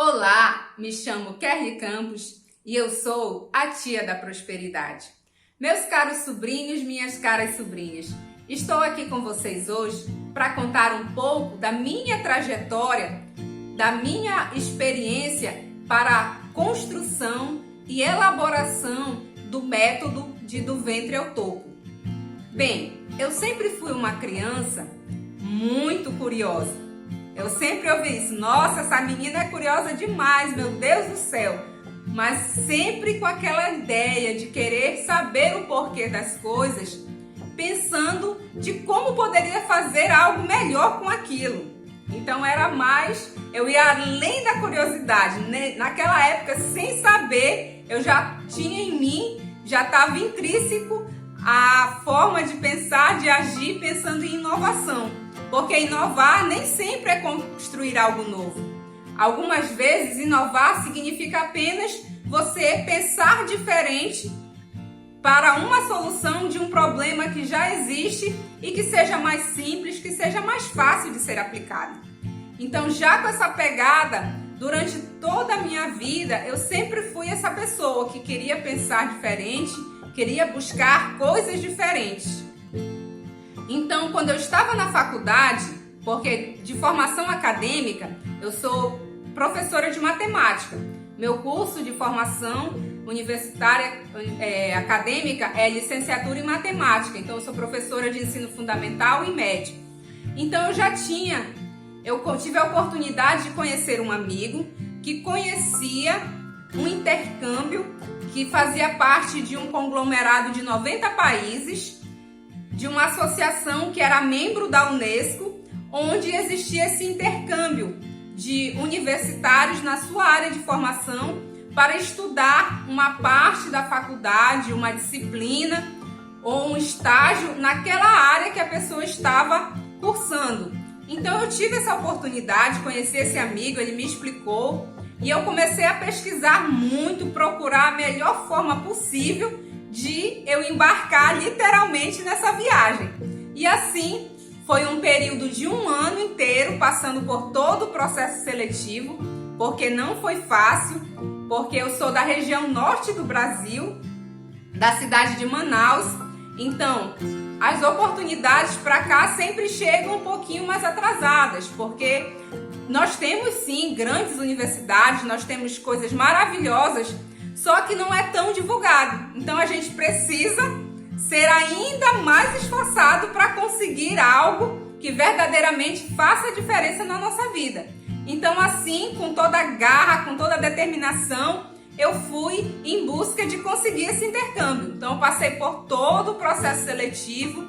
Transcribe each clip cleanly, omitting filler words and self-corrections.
Olá, me chamo Kerly Campos e eu sou a tia da prosperidade. Meus caros sobrinhos, minhas caras sobrinhas, estou aqui com vocês hoje para contar um pouco da minha trajetória, da minha experiência para a construção e elaboração do método do ventre ao topo. Bem, eu sempre fui uma criança muito curiosa. Eu sempre ouvi isso, nossa, essa menina é curiosa demais, meu Deus do céu. Mas sempre com aquela ideia de querer saber o porquê das coisas, pensando de como poderia fazer algo melhor com aquilo. Então eu ia além da curiosidade. Naquela época, sem saber, eu já tinha em mim, já estava intrínseco a forma de pensar, de agir, pensando em inovação. Porque inovar nem sempre é construir algo novo. Algumas vezes, inovar significa apenas você pensar diferente para uma solução de um problema que já existe e que seja mais simples, que seja mais fácil de ser aplicado. Então, já com essa pegada, durante toda a minha vida, eu sempre fui essa pessoa que queria pensar diferente, queria buscar coisas diferentes. Então, quando eu estava na faculdade, porque de formação acadêmica, eu sou professora de matemática. Meu curso de formação universitária acadêmica é licenciatura em matemática. Então, eu sou professora de ensino fundamental e médio. Então, eu tive a oportunidade de conhecer um amigo que conhecia um intercâmbio que fazia parte de um conglomerado de 90 países, de uma associação que era membro da Unesco, onde existia esse intercâmbio de universitários na sua área de formação para estudar uma parte da faculdade, uma disciplina ou um estágio naquela área que a pessoa estava cursando. Então eu tive essa oportunidade de conhecer esse amigo, ele me explicou e eu comecei a pesquisar muito, procurar a melhor forma possível de eu embarcar literalmente nessa viagem. E assim, foi um período de um ano inteiro, passando por todo o processo seletivo, porque não foi fácil, porque eu sou da região norte do Brasil, da cidade de Manaus, então as oportunidades para cá sempre chegam um pouquinho mais atrasadas, porque nós temos sim grandes universidades, nós temos coisas maravilhosas, só que não é tão divulgado. Então a gente precisa ser ainda mais esforçado para conseguir algo que verdadeiramente faça a diferença na nossa vida. Então assim, com toda a garra, com toda a determinação, eu fui em busca de conseguir esse intercâmbio. Então eu passei por todo o processo seletivo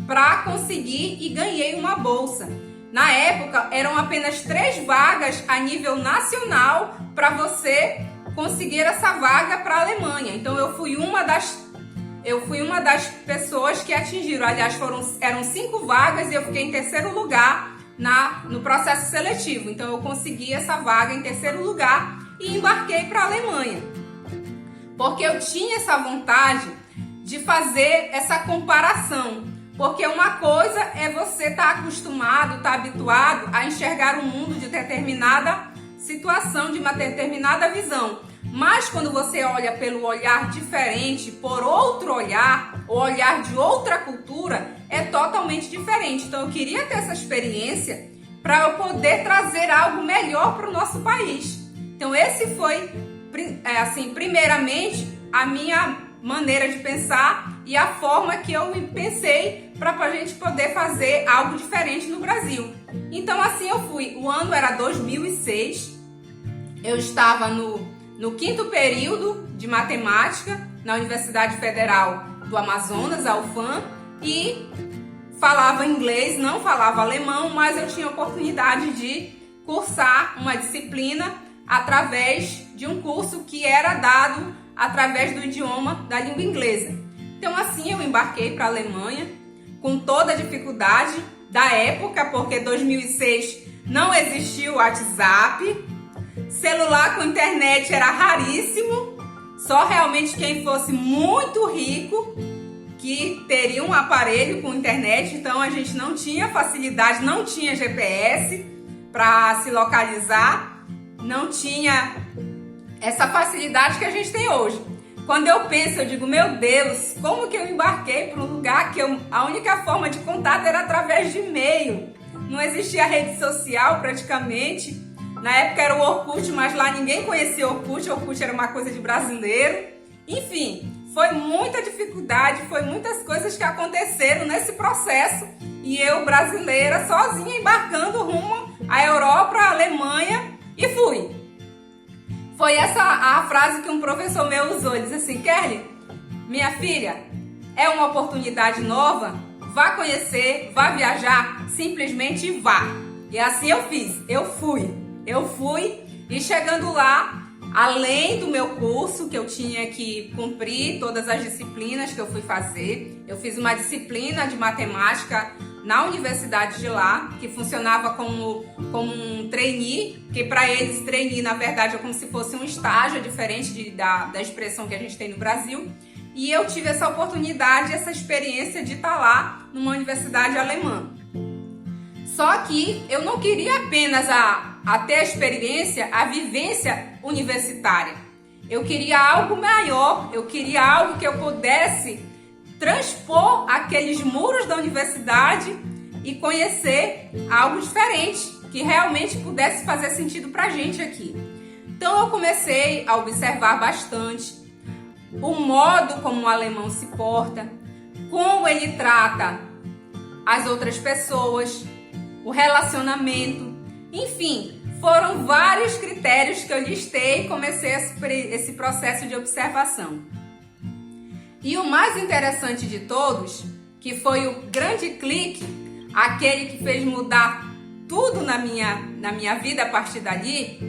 para conseguir e ganhei uma bolsa. Na época, eram apenas 3 vagas a nível nacional para você conseguir essa vaga para a Alemanha. Então eu fui uma das pessoas que atingiram. Aliás, eram 5 vagas e eu fiquei em terceiro lugar no processo seletivo. Então eu consegui essa vaga em terceiro lugar e embarquei para a Alemanha. Porque eu tinha essa vontade de fazer essa comparação. Porque uma coisa é você estar acostumado, estar habituado a enxergar o mundo de determinada situação, de uma determinada visão. Mas quando você olha pelo olhar diferente, por outro olhar, o olhar de outra cultura, é totalmente diferente. Então eu queria ter essa experiência para eu poder trazer algo melhor para o nosso país. Então esse foi, primeiramente, a minha maneira de pensar e a forma que eu pensei para a gente poder fazer algo diferente no Brasil. Então assim eu fui. O ano era 2006, eu estava no 5º período de matemática na Universidade Federal do Amazonas, a UFAM, e falava inglês, não falava alemão, mas eu tinha a oportunidade de cursar uma disciplina através de um curso que era dado através do idioma da língua inglesa. Então assim eu embarquei para a Alemanha com toda a dificuldade da época, porque 2006 não existia o WhatsApp, celular com internet era raríssimo, só realmente quem fosse muito rico que teria um aparelho com internet. Então a gente não tinha facilidade, não tinha GPS para se localizar. não tinha essa facilidade que a gente tem hoje. Quando eu penso, eu digo, meu Deus, como que eu embarquei para um lugar que a única forma de contato era através de e-mail? Não existia rede social praticamente. Na época era o Orkut, mas lá ninguém conhecia o Orkut. O Orkut era uma coisa de brasileiro. Enfim, foi muita dificuldade, foi muitas coisas que aconteceram nesse processo. E eu, brasileira, sozinha, embarcando rumo à Europa, à Alemanha, e fui. Foi essa a frase que um professor meu usou. Ele disse assim, Kerly, minha filha, é uma oportunidade nova, vá conhecer, vá viajar, simplesmente vá. E assim eu fiz, eu fui e chegando lá, além do meu curso que eu tinha que cumprir todas as disciplinas que eu fui fazer, eu fiz uma disciplina de matemática na universidade de lá, que funcionava como um trainee, que para eles trainee na verdade é como se fosse um estágio, diferente da expressão que a gente tem no Brasil. E eu tive essa oportunidade, essa experiência de estar lá numa universidade alemã. Só que eu não queria apenas ter a experiência, a vivência universitária. Eu queria algo maior, eu queria algo que eu pudesse transpor aqueles muros da universidade e conhecer algo diferente, que realmente pudesse fazer sentido pra gente aqui. Então eu comecei a observar bastante o modo como o alemão se porta, como ele trata as outras pessoas, o relacionamento, enfim, foram vários critérios que eu listei e comecei esse processo de observação. E o mais interessante de todos, que foi o grande clique, aquele que fez mudar tudo na minha vida a partir dali,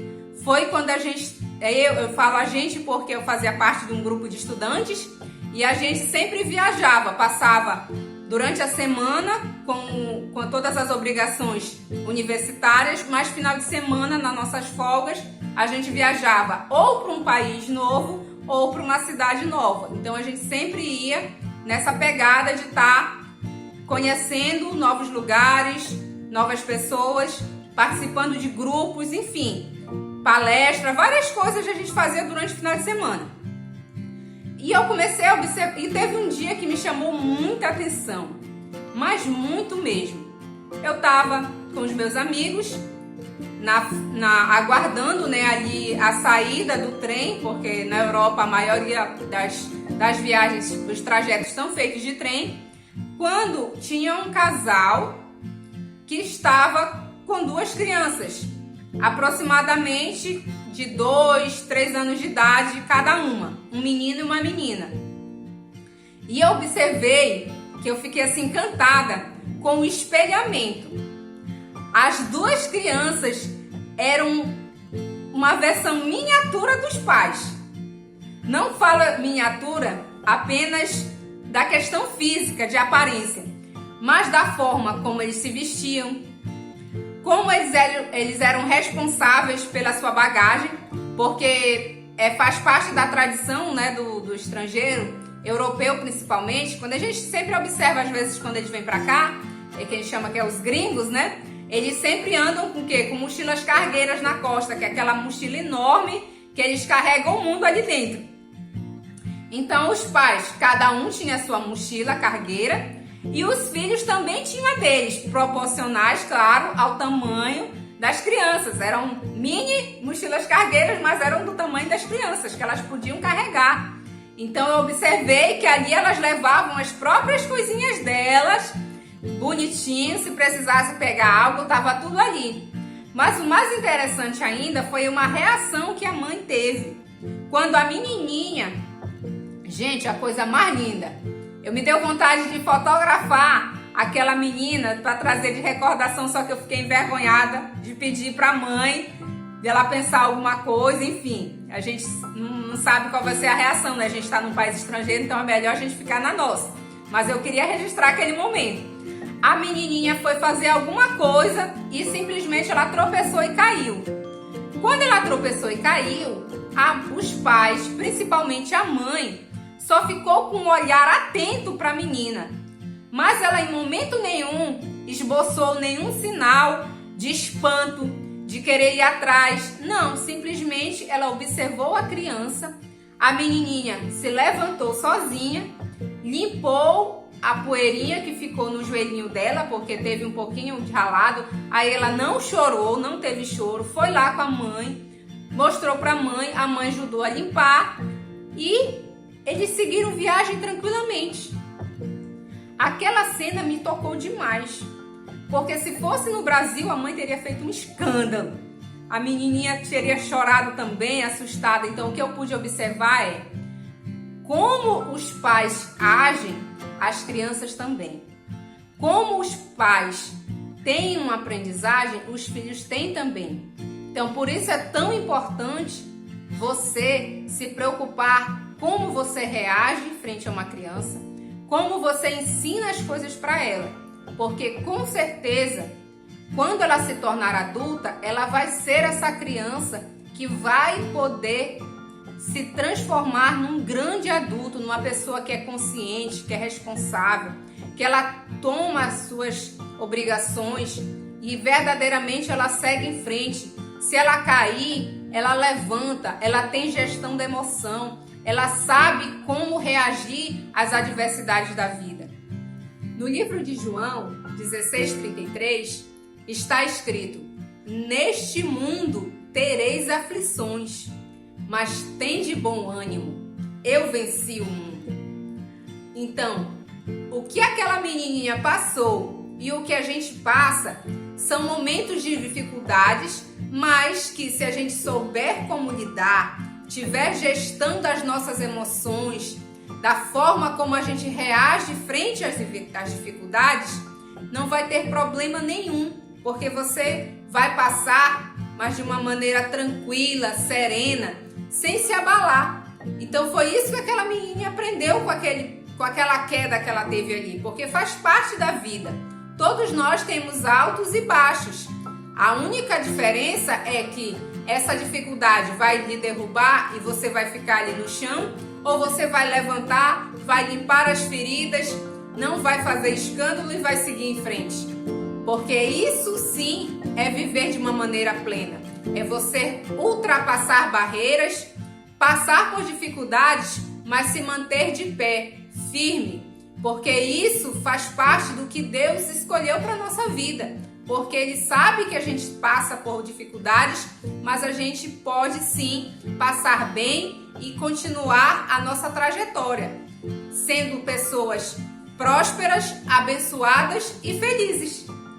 foi quando eu falo a gente porque eu fazia parte de um grupo de estudantes e a gente sempre viajava, passava durante a semana com todas as obrigações universitárias, mas final de semana, nas nossas folgas, a gente viajava ou para um país novo ou para uma cidade nova. Então a gente sempre ia nessa pegada de estar conhecendo novos lugares, novas pessoas, participando de grupos, enfim, palestra, várias coisas a gente fazia durante o final de semana. E eu comecei a observar, e teve um dia que me chamou muita atenção, mas muito mesmo. Eu estava com os meus amigos, aguardando, né, ali a saída do trem, porque na Europa a maioria das viagens, dos trajetos são feitos de trem, quando tinha um casal que estava com duas crianças, aproximadamente de 2, 3 anos de idade cada uma, um menino e uma menina. E eu observei que eu fiquei assim encantada com o espelhamento. As duas crianças eram uma versão miniatura dos pais. Não falo miniatura apenas da questão física, de aparência, mas da forma como eles se vestiam, como eles eram responsáveis pela sua bagagem, porque faz parte da tradição, né, do estrangeiro, europeu principalmente. Quando a gente sempre observa, às vezes, quando eles vêm pra cá, que a gente chama que é os gringos, né? Eles sempre andam com o quê? Com mochilas cargueiras na costa, que é aquela mochila enorme que eles carregam o mundo ali dentro. Então os pais, cada um tinha a sua mochila cargueira e os filhos também tinham a deles, proporcionais, claro, ao tamanho das crianças. Eram mini mochilas cargueiras, mas eram do tamanho das crianças, que elas podiam carregar. Então eu observei que ali elas levavam as próprias coisinhas delas, bonitinho, se precisasse pegar algo, estava tudo ali. Mas o mais interessante ainda foi uma reação que a mãe teve. Quando a menininha, gente, a coisa mais linda, eu me deu vontade de fotografar aquela menina para trazer de recordação, só que eu fiquei envergonhada de pedir para a mãe, dela pensar alguma coisa, enfim. A gente não sabe qual vai ser a reação, né? A gente está num país estrangeiro, então é melhor a gente ficar na nossa. Mas eu queria registrar aquele momento. A menininha foi fazer alguma coisa e simplesmente ela tropeçou e caiu. Quando ela tropeçou e caiu, os pais, principalmente a mãe, só ficou com um olhar atento para a menina. Mas ela em momento nenhum esboçou nenhum sinal de espanto, de querer ir atrás. Não, simplesmente ela observou a criança, a menininha se levantou sozinha, limpou a poeirinha que ficou no joelhinho dela, porque teve um pouquinho de ralado, aí ela não chorou, não teve choro, foi lá com a mãe, mostrou para a mãe ajudou a limpar e eles seguiram viagem tranquilamente. Aquela cena me tocou demais, porque se fosse no Brasil, a mãe teria feito um escândalo. A menininha teria chorado também, assustada. Então, o que eu pude observar é como os pais agem, as crianças também. Como os pais têm uma aprendizagem, os filhos têm também. Então, por isso é tão importante você se preocupar como você reage frente a uma criança, como você ensina as coisas para ela, porque com certeza, quando ela se tornar adulta, ela vai ser essa criança que vai poder se transformar num grande adulto, numa pessoa que é consciente, que é responsável, que ela toma as suas obrigações e verdadeiramente ela segue em frente. Se ela cair, ela levanta, ela tem gestão da emoção, ela sabe como reagir às adversidades da vida. No livro de João 16:33 está escrito: neste mundo tereis aflições, mas tende bom ânimo, eu venci o mundo. Então, o que aquela menininha passou e o que a gente passa são momentos de dificuldades, mas que se a gente souber como lidar, tiver gestão das nossas emoções, da forma como a gente reage frente às dificuldades, não vai ter problema nenhum, porque você vai passar, mas de uma maneira tranquila, serena, sem se abalar. Então foi isso que aquela menininha aprendeu com aquela queda que ela teve ali, porque faz parte da vida. Todos nós temos altos e baixos. A única diferença é que essa dificuldade vai lhe derrubar e você vai ficar ali no chão, ou você vai levantar, vai limpar as feridas, não vai fazer escândalo e vai seguir em frente. Porque isso sim é viver de uma maneira plena. É você ultrapassar barreiras, passar por dificuldades, mas se manter de pé, firme. Porque isso faz parte do que Deus escolheu para a nossa vida. Porque Ele sabe que a gente passa por dificuldades, mas a gente pode sim passar bem e continuar a nossa trajetória, sendo pessoas prósperas, abençoadas e felizes.